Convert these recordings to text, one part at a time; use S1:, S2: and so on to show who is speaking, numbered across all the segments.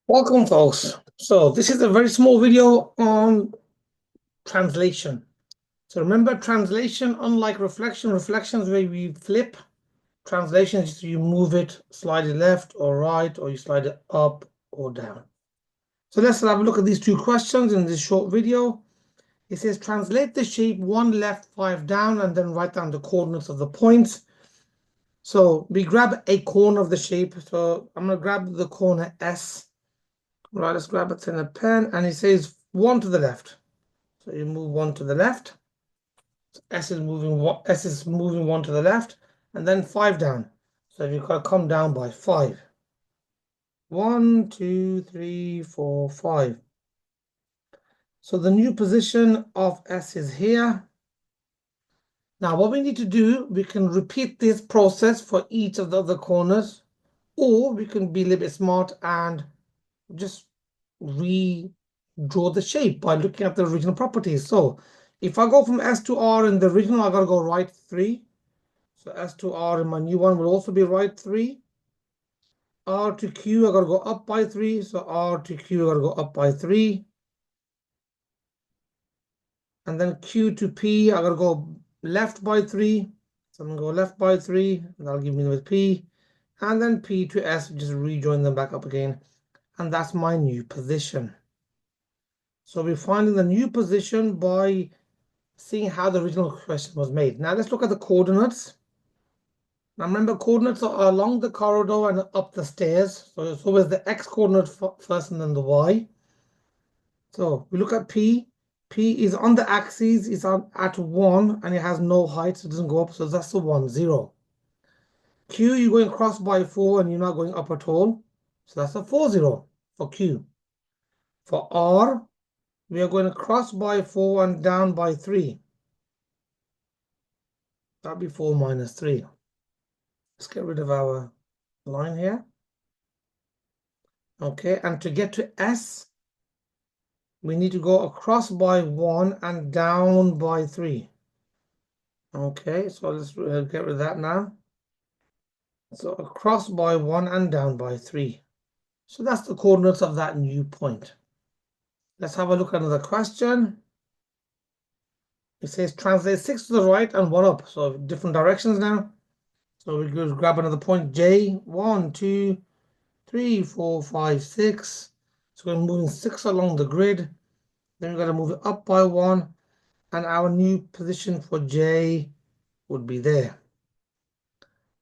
S1: Welcome, folks. So this is a very small video on translation. So remember, translation, unlike reflection, reflection is where we flip. Translation is you move it, slide it left or right, or you slide it up or down. So let's have a look at these two questions in this short video. It says translate the shape 1 left, 5 down, and then write down the coordinates of the points. So we grab a corner of the shape. So I'm going to grab the corner S. Right, let's grab it in a pen, and it says 1 to the left. So you move 1 to the left. So S is moving 1 to the left, and then 5 down. So you've got to come down by 5. 1, 2, 3, 4, 5. So the new position of S is here. Now what we need to do, we can repeat this process for each of the other corners, or we can be a little bit smart and just redraw the shape by looking at the original properties. So if I go from S to R in the original, I gotta go right 3. So S to R in my new one will also be right 3. R to Q, I gotta go up by 3. So R to Q, I gotta go up by 3. And then Q to P, I gotta go left by 3. So I'm gonna go left by 3, and that'll give me with P. And then P to S, just rejoin them back up again. And that's my new position. So we're finding the new position by seeing how the original question was made. Now let's look at the coordinates. Now remember, coordinates are along the corridor and up the stairs. So it's always the x coordinate first and then the y. So we look at P. P is on the axis, it's at 1, and it has no height, so it doesn't go up. So that's the 1, 0. Q, you're going cross by 4 and you're not going up at all. So that's a 4, 0 for Q. For R, we are going to cross by 4 and down by 3. That'll be 4 minus 3. Let's get rid of our line here. Okay, and to get to S, we need to go across by 1 and down by 3. Okay, so let's get rid of that now. So across by 1 and down by 3. So that's the coordinates of that new point. Let's have a look at another question. It says translate 6 to the right and 1 up. So different directions now. So we go grab another point J. 1, 2, 3, 4, 5, 6. So we're moving 6 along the grid. Then we're going to move it up by 1. And our new position for J would be there.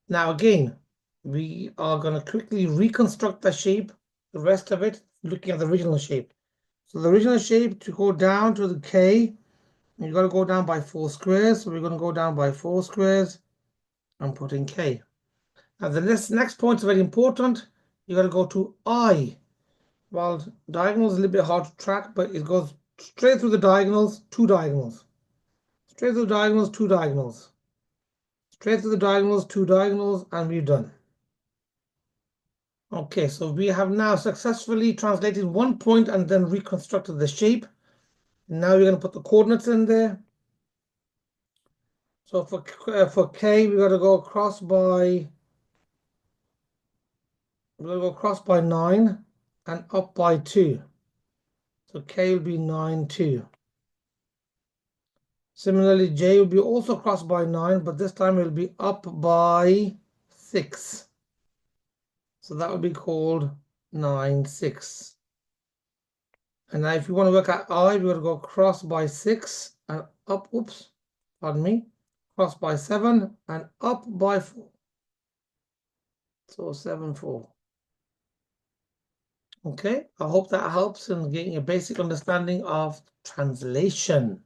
S1: Now again, we are going to quickly reconstruct the shape, the rest of it, looking at the original shape. So the original shape, to go down to the K, you've got to go down by 4 squares. So we're going to go down by 4 squares and put in K. Now the next point is very important. You got to go to I. Well, diagonal is a little bit hard to track, but it goes straight through the diagonals, 2 diagonals. Straight through the diagonals, 2 diagonals. Straight through the diagonals, 2 diagonals, and we're done. Okay, so we have now successfully translated 1 point and then reconstructed the shape. Now we're going to put the coordinates in there. So for K, we got to go across by 9 and up by 2. So K will be 9, 2. Similarly, J will be also crossed by 9, but this time it will be up by 6. So that would be called 9, 6. And now if you want to work out I, we're going to go cross by 6 and up, cross by 7 and up by 4. So 7, 4. Okay, I hope that helps in getting a basic understanding of translation.